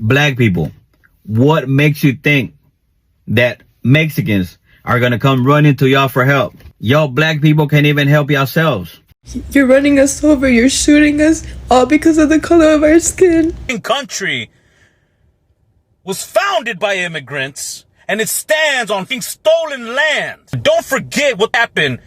black people, what makes you think that Mexicans are gonna come running to y'all for help? Y'all black people can't even help yourselves. You're running us over, you're shooting us, all because of the color of our skin. Country was founded by immigrants, and it stands on stolen land. Don't forget what happened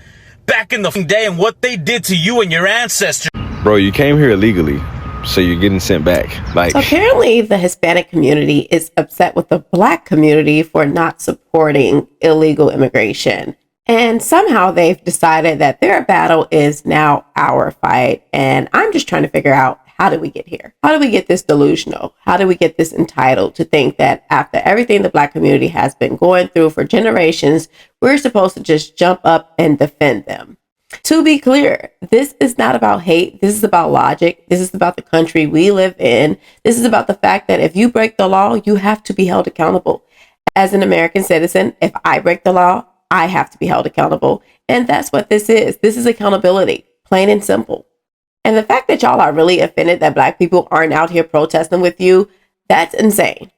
back in the day and what they did to you and your ancestors. Bro, you came here illegally, so you're getting sent back. So apparently the Hispanic community is upset with the black community for not supporting illegal immigration. And somehow they've decided that their battle is now our fight. And I'm just trying to figure out, how did we get here? How did we get this delusional? How did we get this entitled to think that after everything the black community has been going through for generations, we're supposed to just jump up and defend them? To be clear, this is not about hate. This is about logic. This is about the country we live in. This is about the fact that if you break the law, you have to be held accountable. As an American citizen, if I break the law, I have to be held accountable. And that's what this is. This is accountability, plain and simple. And the fact that y'all are really offended that black people aren't out here protesting with you, that's insane.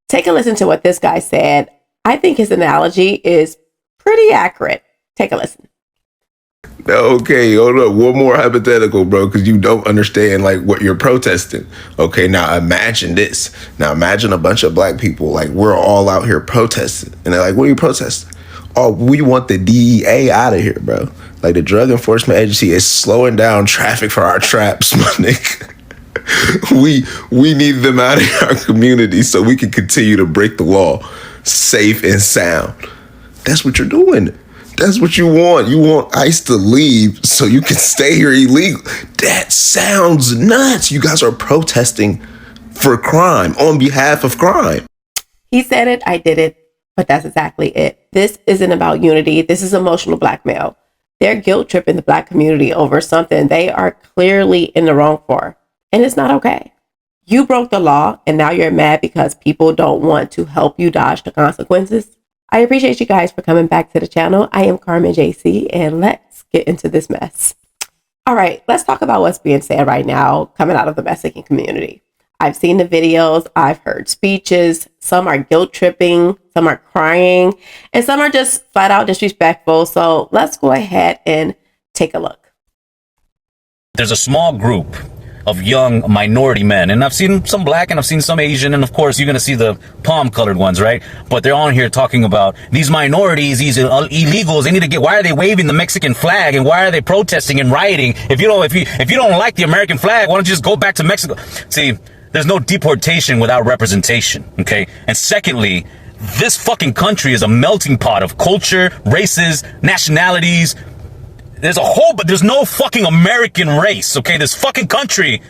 Take a listen to what this guy said. I think his analogy is pretty accurate. Take a listen. Okay, hold up. One more hypothetical, bro, because you don't understand like what you're protesting. Okay, now imagine this. Now imagine a bunch of black people, like we're all out here protesting. And they're like, what are you protesting? Oh, we want the DEA out of here, bro. Like the Drug Enforcement Agency is slowing down traffic for our traps, my nigga. We need them out of our community so we can continue to break the law safe and sound. That's what you're doing. That's what you want. You want ICE to leave so you can stay here illegal. That sounds nuts. You guys are protesting for crime, on behalf of crime. He said it, I did it, but that's exactly it. This isn't about unity. This is emotional blackmail. They're guilt tripping the black community over something they are clearly in the wrong for. And it's not okay. You broke the law and now you're mad because people don't want to help you dodge the consequences. I appreciate you guys for coming back to the channel. I am Carmen Jaycee, and let's get into this mess. All right, let's talk about what's being said right now coming out of the Mexican community. I've seen the videos, I've heard speeches. Some are guilt tripping, some are crying, and some are just flat out disrespectful. So let's go ahead and take a look. There's a small group of young minority men, and I've seen some black and I've seen some Asian, and of course you're gonna see the palm colored ones, right? But they're on here talking about these minorities, these illegals. They need to get, why are they waving the Mexican flag and why are they protesting and rioting? If you don't like the American flag, why don't you just go back to Mexico? See, there's no deportation without representation, okay? And secondly, this fucking country is a melting pot of culture, races, nationalities. There's a whole, but there's no fucking American race, okay? This fucking country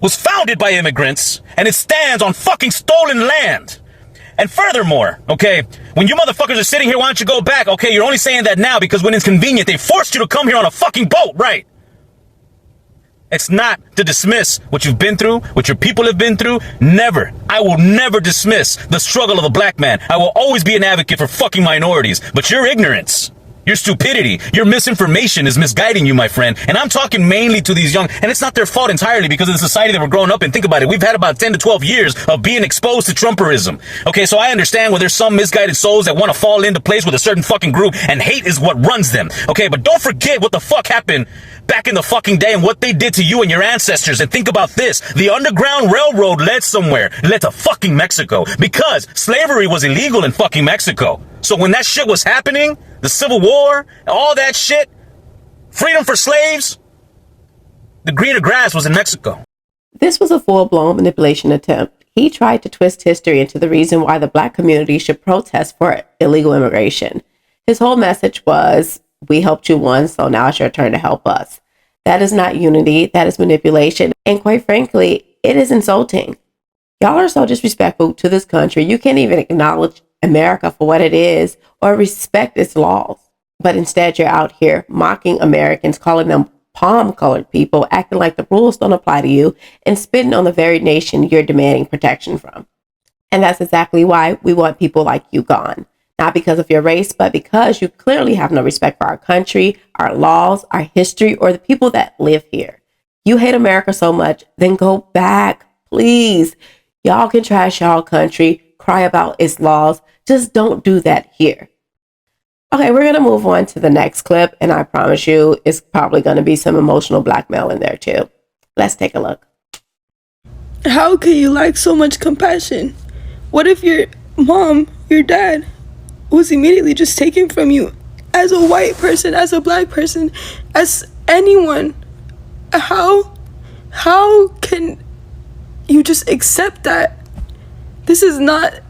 was founded by immigrants, and it stands on fucking stolen land. And furthermore, okay, when you motherfuckers are sitting here, why don't you go back? Okay, you're only saying that now because when it's convenient, they forced you to come here on a fucking boat, right? It's not to dismiss what you've been through, what your people have been through. Never. I will never dismiss the struggle of a black man. I will always be an advocate for fucking minorities, but your ignorance, your stupidity, your misinformation is misguiding you, my friend. And I'm talking mainly to these young, and it's not their fault entirely because of the society that we're growing up in. Think about it. We've had about 10 to 12 years of being exposed to Trumperism. Okay, so I understand where there's some misguided souls that want to fall into place with a certain fucking group, and hate is what runs them. Okay, but don't forget what the fuck happened back in the fucking day and what they did to you and your ancestors. And think about this. The Underground Railroad led somewhere. It led to fucking Mexico because slavery was illegal in fucking Mexico. So when that shit was happening, the Civil War, all that shit, freedom for slaves, the greener grass was in Mexico. This was a full-blown manipulation attempt. He tried to twist history into the reason why the black community should protest for illegal immigration. His whole message was, we helped you once, so now it's your turn to help us. That is not unity. That is manipulation. And quite frankly, it is insulting. Y'all are so disrespectful to this country. You can't even acknowledge America for what it is or respect its laws. But instead, you're out here mocking Americans, calling them palm-colored people, acting like the rules don't apply to you, and spitting on the very nation you're demanding protection from. And that's exactly why we want people like you gone. Not because of your race, but because you clearly have no respect for our country, our laws, our history, or the people that live here. You hate America so much, then go back, please. Y'all can trash y'all country, cry about its laws. Just don't do that here. Okay, we're going to move on to the next clip, and I promise you it's probably going to be some emotional blackmail in there too. Let's take a look. How can you lack so much compassion? What if your mom, your dad, was immediately just taken from you as a white person, as a black person, as anyone? How can you just accept that? This is not...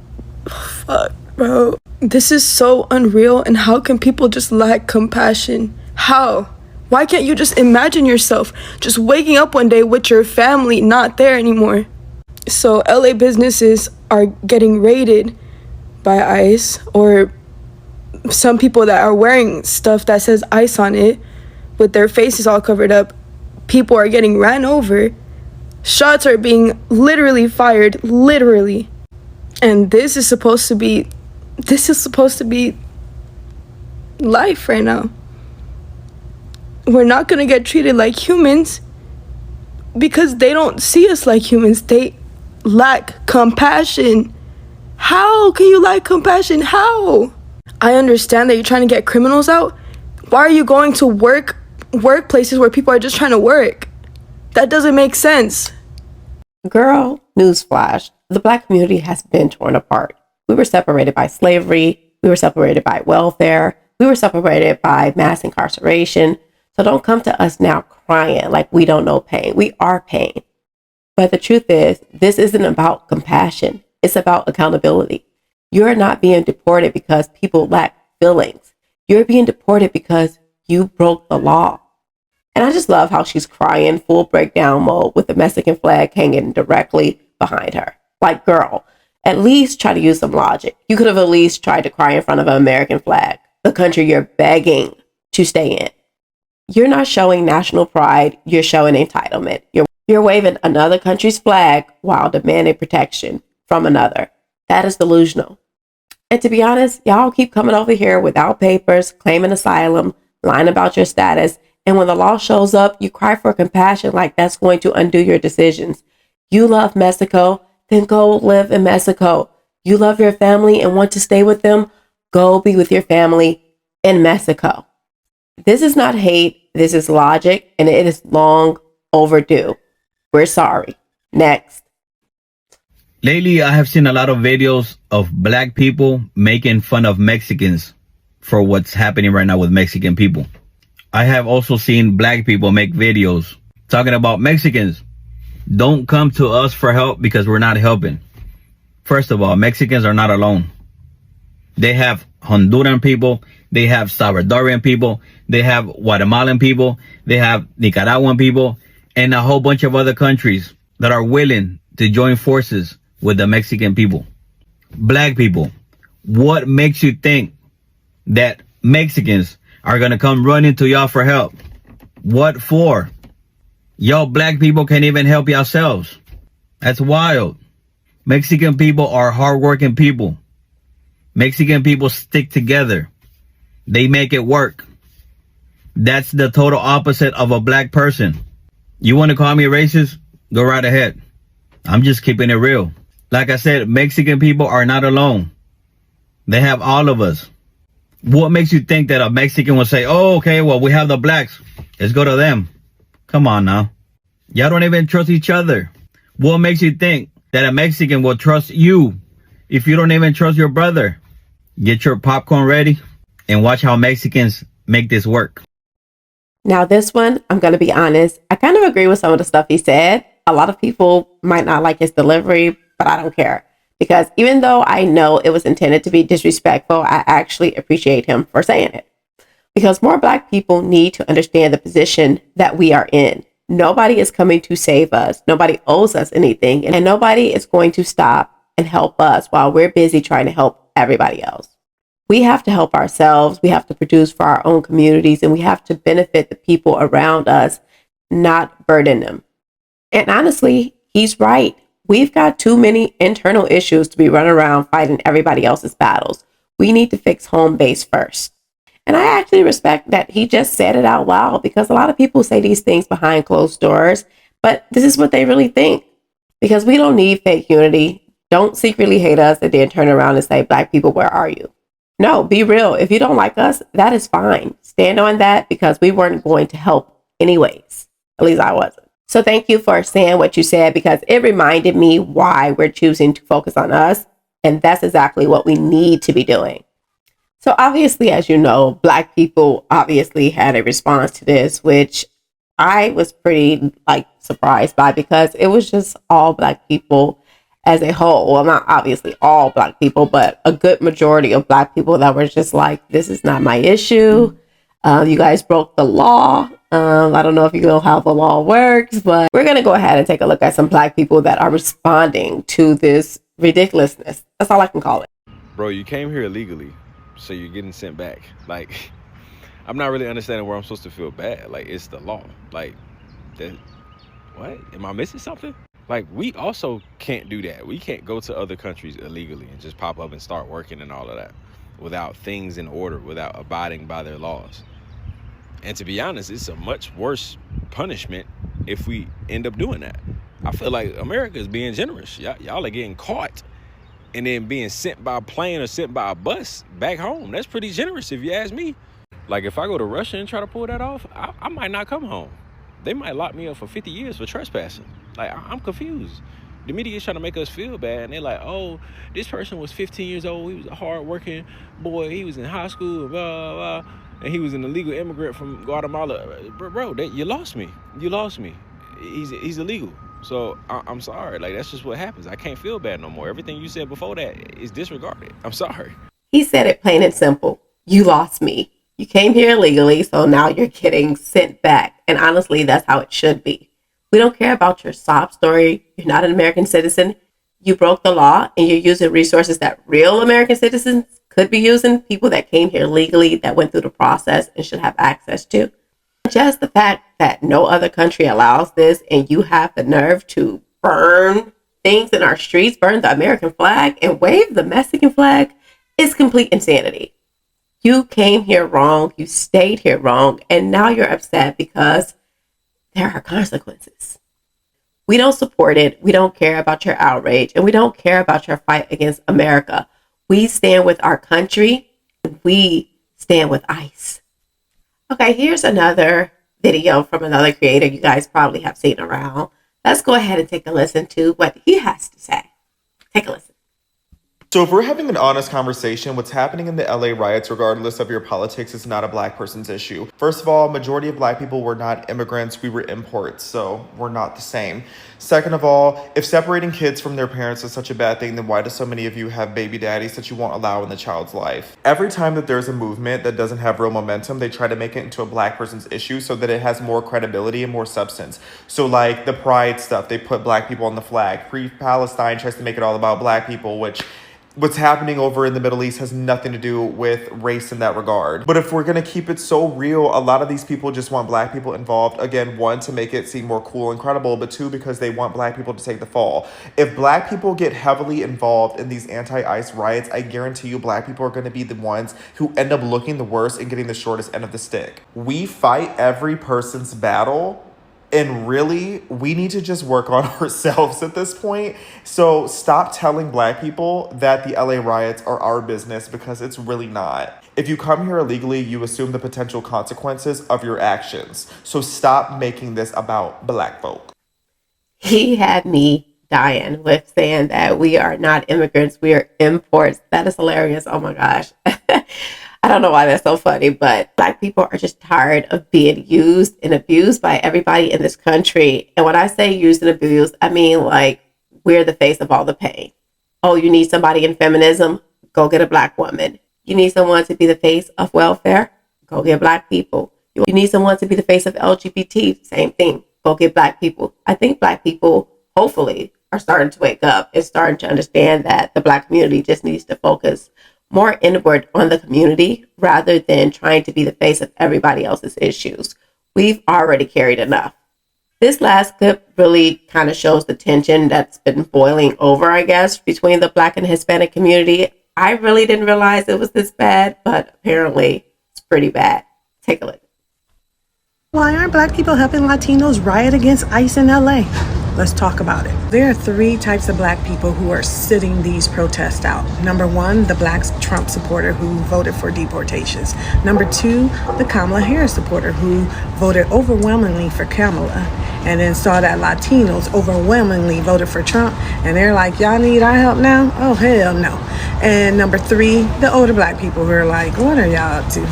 Fuck, bro. This is so unreal, and how can people just lack compassion? How? Why can't you just imagine yourself just waking up one day with your family not there anymore? So LA businesses are getting raided by ICE, or some people that are wearing stuff that says ICE on it with their faces all covered up. People are getting ran over. Shots are being literally fired, literally. And this is supposed to be life right now. We're not gonna get treated like humans because they don't see us like humans. They lack compassion. How can you lack compassion? How? I understand that you're trying to get criminals out. Why are you going to workplaces where people are just trying to work? That doesn't make sense. Girl, newsflash. The black community has been torn apart. We were separated by slavery. We were separated by welfare. We were separated by mass incarceration. So don't come to us now crying like we don't know pain. We are pain. But the truth is, this isn't about compassion. It's about accountability. You're not being deported because people lack feelings. You're being deported because you broke the law. And I just love how she's crying, full breakdown mode, with the Mexican flag hanging directly behind her. Like, girl, at least try to use some logic. You could have at least tried to cry in front of an American flag, the country you're begging to stay in. You're not showing national pride. You're showing entitlement. You're waving another country's flag while demanding protection from another. That is delusional. And to be honest, y'all keep coming over here without papers, claiming asylum, lying about your status. And when the law shows up, you cry for compassion like that's going to undo your decisions. You love Mexico, then go live in Mexico. You love your family and want to stay with them, go be with your family in Mexico. This is not hate. This is logic, and it is long overdue. We're sorry. Next. Lately, I have seen a lot of videos of black people making fun of Mexicans for what's happening right now with Mexican people. I have also seen black people make videos talking about Mexicans. Don't come to us for help because we're not helping. First of all, Mexicans are not alone. They have Honduran people. They have Salvadorian people. They have Guatemalan people. They have Nicaraguan people and a whole bunch of other countries that are willing to join forces with the Mexican people. Black people, what makes you think that Mexicans are going to come running to y'all for help? What for? Y'all black people can't even help yourselves. That's wild. Mexican people are hardworking people. Mexican people stick together. They make it work. That's the total opposite of a black person. You want to call me racist? Go right ahead. I'm just keeping it real. Like I said, Mexican people are not alone. They have all of us. What makes you think that a Mexican will say, oh, okay, well, we have the blacks. Let's go to them. Come on now. Y'all don't even trust each other. What makes you think that a Mexican will trust you if you don't even trust your brother? Get your popcorn ready and watch how Mexicans make this work. Now this one, I'm going to be honest, I kind of agree with some of the stuff he said. A lot of people might not like his delivery, but I don't care. Because even though I know it was intended to be disrespectful, I actually appreciate him for saying it. Because more black people need to understand the position that we are in. Nobody is coming to save us. Nobody owes us anything. And nobody is going to stop and help us while we're busy trying to help everybody else. We have to help ourselves. We have to produce for our own communities, and we have to benefit the people around us, not burden them. And honestly, he's right. We've got too many internal issues to be running around fighting everybody else's battles. We need to fix home base first. And I actually respect that he just said it out loud, because a lot of people say these things behind closed doors, but this is what they really think. Because we don't need fake unity. Don't secretly hate us and then turn around and say, Black people, where are you? No, be real. If you don't like us, that is fine. Stand on that because we weren't going to help anyways. At least I wasn't. So thank you for saying what you said because it reminded me why we're choosing to focus on us. And that's exactly what we need to be doing. So obviously, as you know, Black people obviously had a response to this, which I was pretty surprised by because it was just all Black people as a whole. Well, not obviously all Black people, but a good majority of Black people that were just like, this is not my issue. You guys broke the law. I don't know if you know how the law works, but we're going to go ahead and take a look at some Black people that are responding to this ridiculousness. That's all I can call it. Bro, you came here illegally, so you're getting sent back. Like, I'm not really understanding where I'm supposed to feel bad. Like, it's the law. Like, what? Am I missing something? Like, we also can't do that. We can't go to other countries illegally and just pop up and start working and all of that without things in order, without abiding by their laws. And to be honest, it's a much worse punishment if we end up doing that. I feel like America is being generous. Y'all are getting caught and then being sent by a plane or sent by a bus back home. That's pretty generous if you ask me. Like, if I go to Russia and try to pull that off, I might not come home. They might lock me up for 50 years for trespassing. Like, I'm confused. The media is trying to make us feel bad. And they're like, oh, this person was 15 years old. He was a hard-working boy. He was in high school, blah, blah, blah. And he was an illegal immigrant from Guatemala. Bro, you lost me. You lost me. He's illegal. So I'm sorry. Like, that's just what happens. I can't feel bad no more. Everything you said before that is disregarded. I'm sorry. He said it plain and simple. You lost me. You came here illegally, so now you're getting sent back. And honestly, that's how it should be. We don't care about your sob story. You're not an American citizen. You broke the law and you're using resources that real American citizens could be using, people that came here legally, that went through the process and should have access to. Just the fact that no other country allows this and you have the nerve to burn things in our streets, burn the American flag and wave the Mexican flag is complete insanity. You came here wrong, you stayed here wrong, and now you're upset because there are consequences. We don't support it. We don't care about your outrage, and we don't care about your fight against America. We stand with our country. We stand with ICE. Okay, here's another video from another creator you guys probably have seen around. Let's go ahead and take a listen to what he has to say. Take a listen. So if we're having an honest conversation, what's happening in the LA riots, regardless of your politics, is not a Black person's issue. First of all, majority of Black people were not immigrants. We were imports, so we're not the same. Second of all, if separating kids from their parents is such a bad thing, then why do so many of you have baby daddies that you won't allow in the child's life? Every time that there's a movement that doesn't have real momentum, they try to make it into a Black person's issue so that it has more credibility and more substance. So like the pride stuff, they put Black people on the flag. Free Palestine tries to make it all about Black people, which what's happening over in the Middle East has nothing to do with race in that regard. But if we're going to keep it so real, a lot of these people just want Black people involved. Again, one, to make it seem more cool and credible, but two, because they want Black people to take the fall. If Black people get heavily involved in these anti-ICE riots, I guarantee you Black people are going to be the ones who end up looking the worst and getting the shortest end of the stick. We fight every person's battle. And really, we need to just work on ourselves at this point. So stop telling Black people that the LA riots are our business, because it's really not. If you come here illegally, you assume the potential consequences of your actions. So stop making this about Black folk. He had me dying with saying that we are not immigrants, we are imports. That is hilarious. Oh my gosh. I don't know why that's so funny, but Black people are just tired of being used and abused by everybody in this country. And when I say used and abused, I mean like we're the face of all the pain. Oh, you need somebody in feminism? Go get a Black woman. You need someone to be the face of welfare? Go get Black people. You need someone to be the face of LGBT? Same thing. Go get Black people. I think Black people, hopefully, are starting to wake up and starting to understand that the Black community just needs to focus more inward on the community rather than trying to be the face of everybody else's issues. We've already carried enough. This last clip really kind of shows the tension that's been boiling over, I guess, between the Black and Hispanic community. I really didn't realize it was this bad, but apparently it's pretty bad. Take a look. Why aren't Black people helping Latinos riot against ICE in LA? Let's talk about it. There are three types of black people who are sitting these protests out. Number one, the black Trump supporter who voted for deportations. Number two, the Kamala Harris supporter who voted overwhelmingly for Kamala, and then saw that Latinos overwhelmingly voted for Trump, and they're like, y'all need our help now? Oh, hell no. And number three, the older black people who are like, what are y'all up to?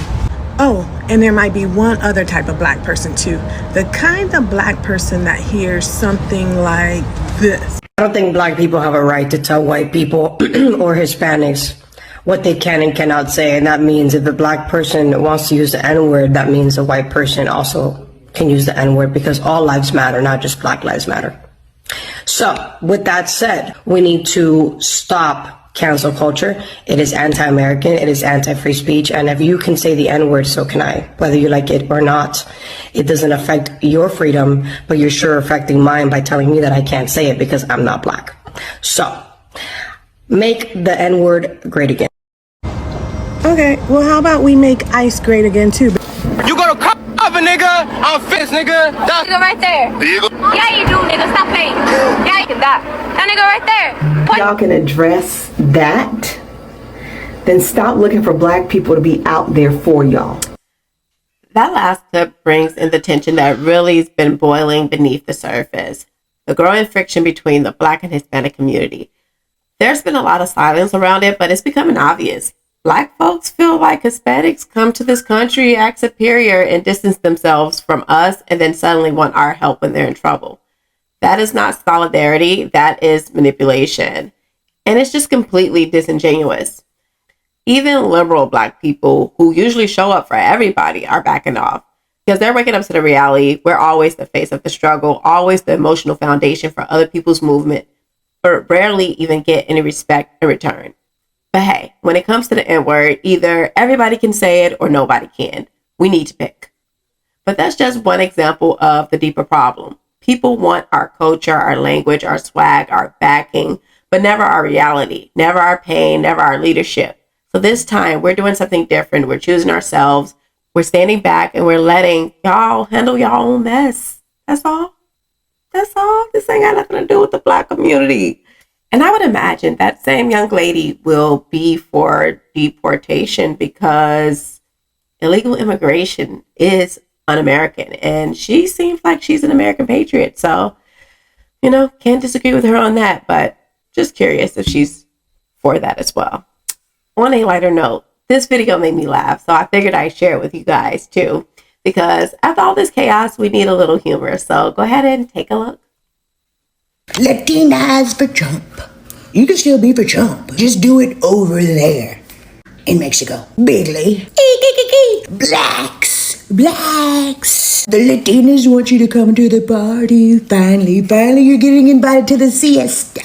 Oh, and there might be one other type of black person too. The kind of black person that hears something like this. I don't think black people have a right to tell white people or Hispanics what they can and cannot say. And that means if a black person wants to use the N-word, that means a white person also can use the N-word, because all lives matter, not just Black Lives Matter. So with that said, we need to stop cancel culture. It is anti-American, it is anti-free speech, and if you can say the N-word, so can I, whether you like it or not. It doesn't affect your freedom, but you're sure affecting mine by telling me that I can't say it because I'm not black. So make the N-word great again. Okay, well, how about we make ICE great again too? You gonna cover, nigga? I'm fist, nigga. That nigga right there. Yeah, you do, nigga. Stop playing. Yeah, you can die. That nigga right there. Y'all can address that, then stop looking for black people to be out there for y'all. That last clip brings in the tension that really has been boiling beneath the surface. The growing friction between the black and Hispanic community. There's been a lot of silence around it, but it's becoming obvious. Black folks feel like Hispanics come to this country, act superior, and distance themselves from us, and then suddenly want our help when they're in trouble. That is not solidarity, that is manipulation. And it's just completely disingenuous. Even liberal black people who usually show up for everybody are backing off because they're waking up to the reality we're always the face of the struggle, always the emotional foundation for other people's movement, but rarely even get any respect in return. But hey, when it comes to the N-word, either everybody can say it or nobody can. We need to pick. But that's just one example of the deeper problem. People want our culture, our language, our swag, our backing, but never our reality, never our pain, never our leadership. So this time we're doing something different. We're choosing ourselves. We're standing back and we're letting y'all handle your own mess. That's all. That's all. This ain't got nothing to do with the black community. And I would imagine that same young lady will be for deportation because illegal immigration is un-American. And she seems like she's an American patriot. So, can't disagree with her on that. But just curious if she's for that as well. On a lighter note, this video made me laugh. So I figured I'd share it with you guys too. Because after all this chaos, we need a little humor. So go ahead and take a look. Latinas for Trump. You can still be for Trump. Just do it over there in Mexico. Bigly. Blacks. The Latinas want you to come to the party. Finally, you're getting invited to the siesta.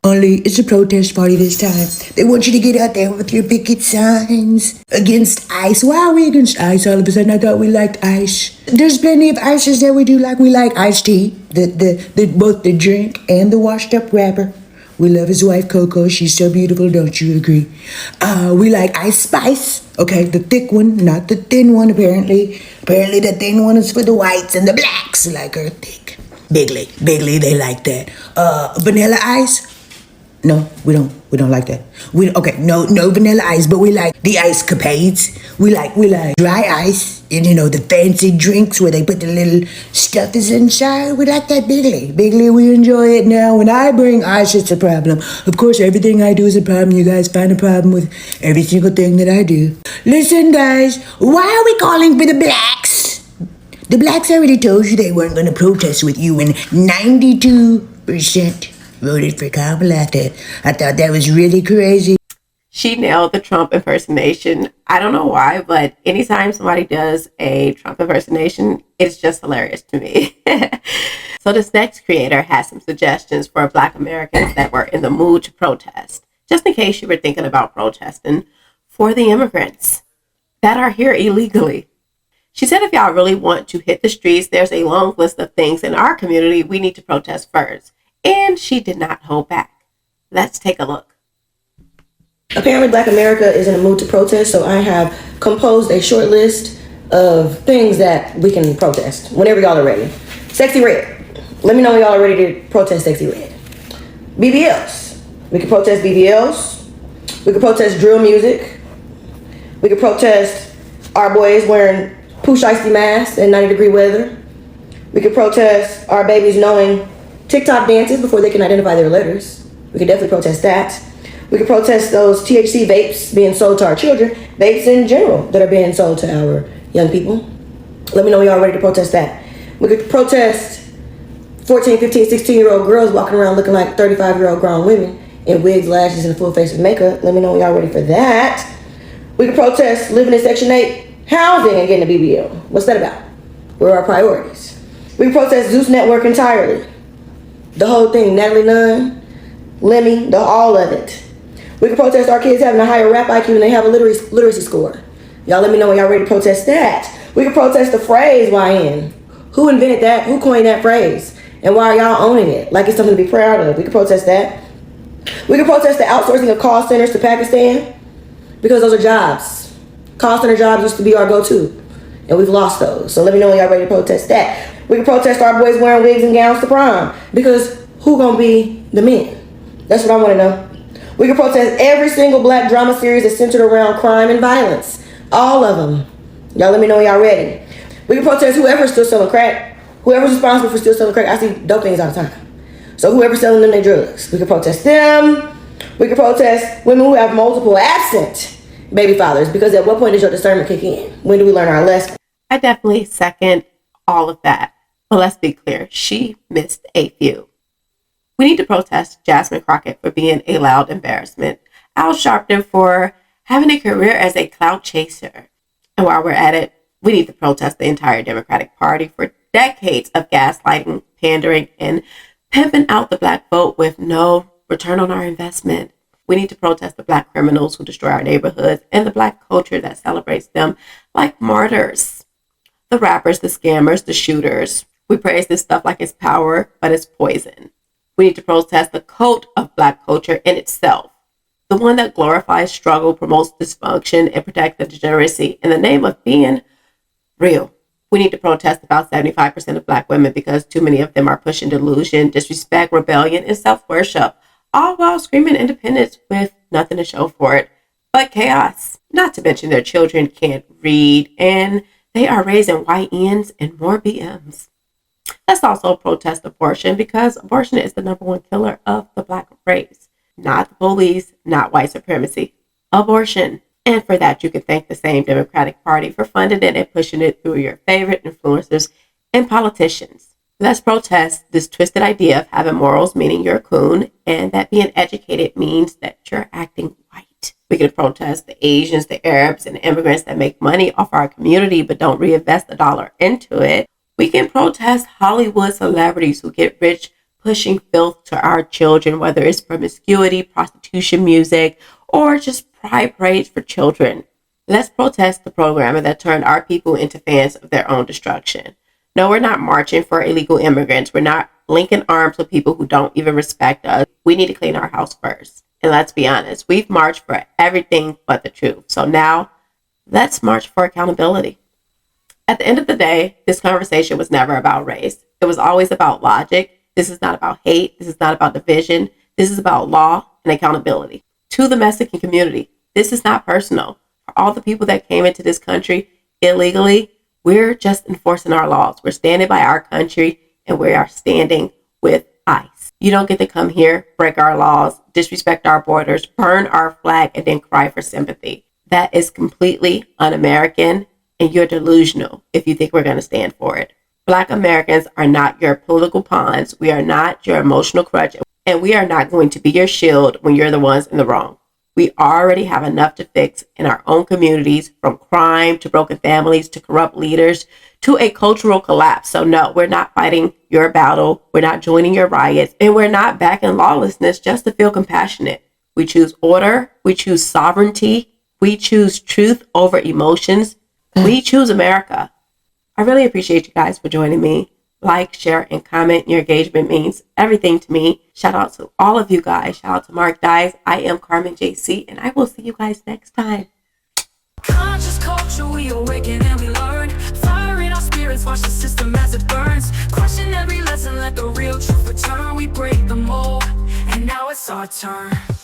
Only it's a protest party this time. They want you to get out there with your picket signs against ICE. Why are we against ICE all of a sudden? I thought we liked ICE. There's plenty of ICEs that we do like. We like iced tea, both the drink and the washed up wrapper. We love his wife Coco. She's so beautiful, don't you agree? We like Ice Spice. Okay, the thick one, not the thin one. Apparently the thin one is for the whites and the blacks like her thick. Bigly, they like that. Vanilla Ice. No, we don't like that. No vanilla ice, but we like the ice capades. We like dry ice and the fancy drinks where they put the little stuffies inside. We like that bigly, we enjoy it. Now when I bring ice, it's a problem. Of course, everything I do is a problem. You guys find a problem with every single thing that I do. Listen, guys, why are we calling for the blacks? The blacks already told you they weren't going to protest with you, and 92% voted for Kamala. I thought that was really crazy. She nailed the Trump impersonation. I don't know why, but anytime somebody does a Trump impersonation, it's just hilarious to me. So this next creator has some suggestions for Black Americans that were in the mood to protest, just in case you were thinking about protesting for the immigrants that are here illegally. She said if y'all really want to hit the streets, there's a long list of things in our community we need to protest first. And she did not hold back. Let's take a look. Apparently Black America is in a mood to protest, so I have composed a short list of things that we can protest whenever y'all are ready. Sexy Red. Let me know when y'all are ready to protest Sexy Red. BBLs. We can protest BBLs. We can protest drill music. We can protest our boys wearing pooch icy masks in 90-degree weather. We can protest our babies knowing TikTok dances before they can identify their letters. We can definitely protest that. We can protest those THC vapes being sold to our children, vapes in general that are being sold to our young people. Let me know when y'all ready to protest that. We could protest 14, 15, 16-year-old girls walking around looking like 35-year-old grown women in wigs, lashes, and a full face of makeup. Let me know when y'all ready for that. We could protest living in Section 8 housing and getting a BBL. What's that about? Where are our priorities? We can protest Zeus Network entirely. The whole thing, Natalie Nunn, Lemmy, all of it. We can protest our kids having a higher rap IQ than they have a literacy score. Y'all let me know when y'all ready to protest that. We can protest the phrase YN. Who invented that? Who coined that phrase? And why are y'all owning it? Like it's something to be proud of. We can protest that. We can protest the outsourcing of call centers to Pakistan because those are jobs. Call center jobs used to be our go-to, and we've lost those. So let me know when y'all ready to protest that. We can protest our boys wearing wigs and gowns to prom because who gonna be the men? That's what I want to know. We can protest every single black drama series that's centered around crime and violence. All of them. Y'all let me know when y'all ready. We can protest whoever's still selling crack. Whoever's responsible for still selling crack. I see dope things all the time. So whoever's selling them their drugs. We can protest them. We can protest women who have multiple absent baby fathers, because at what point does your discernment kick in? When do we learn our lesson? I definitely second all of that. But let's be clear, she missed a few. We need to protest Jasmine Crockett for being a loud embarrassment, Al Sharpton for having a career as a clout chaser. And while we're at it, we need to protest the entire Democratic Party for decades of gaslighting, pandering, and pimping out the black vote with no return on our investment. We need to protest the black criminals who destroy our neighborhoods and the black culture that celebrates them like martyrs. The rappers, the scammers, the shooters. We praise this stuff like it's power, but it's poison. We need to protest the cult of black culture in itself. The one that glorifies struggle, promotes dysfunction, and protects the degeneracy in the name of being real. We need to protest about 75% of black women because too many of them are pushing delusion, disrespect, rebellion, and self-worship, all while screaming independence with nothing to show for it but chaos. Not to mention their children can't read, and they are raising YNs and more BMs. Let's also protest abortion because abortion is the #1 killer of the black race. Not the police, not white supremacy. Abortion. And for that, you can thank the same Democratic Party for funding it and pushing it through your favorite influencers and politicians. Let's protest this twisted idea of having morals meaning you're a coon and that being educated means that you're acting white. We can protest the Asians, the Arabs, and the immigrants that make money off our community but don't reinvest a dollar into it. We can protest Hollywood celebrities who get rich pushing filth to our children, whether it's promiscuity, prostitution, music, or just pride parades for children. Let's protest the programmer that turned our people into fans of their own destruction. No, we're not marching for illegal immigrants. We're not linking arms with people who don't even respect us. We need to clean our house first. And let's be honest, we've marched for everything but the truth. So now let's march for accountability. At the end of the day, this conversation was never about race. It was always about logic. This is not about hate. This is not about division. This is about law and accountability. To the Mexican community, this is not personal. For all the people that came into this country illegally, we're just enforcing our laws. We're standing by our country and we are standing with ICE. You don't get to come here, break our laws, disrespect our borders, burn our flag, and then cry for sympathy. That is completely un-American, and you're delusional if you think we're going to stand for it. Black Americans are not your political pawns. We are not your emotional crutch, and we are not going to be your shield when you're the ones in the wrong. We already have enough to fix in our own communities, from crime to broken families to corrupt leaders to a cultural collapse. So no, we're not fighting your battle. We're not joining your riots, and we're not backing lawlessness just to feel compassionate. We choose order. We choose sovereignty. We choose truth over emotions. We choose America. I really appreciate you guys for joining me. Like, share, and comment. Your engagement means everything to me. Shout out to all of you guys. Shout out to Mark Dies. I am Carmen Jaycee, and I will see you guys next time. Conscious culture, we awaken and we learn. Fire in our spirit. silence, watch the system as it burns. Question every lesson, let the real truth return. We break the mold, and now it's our turn.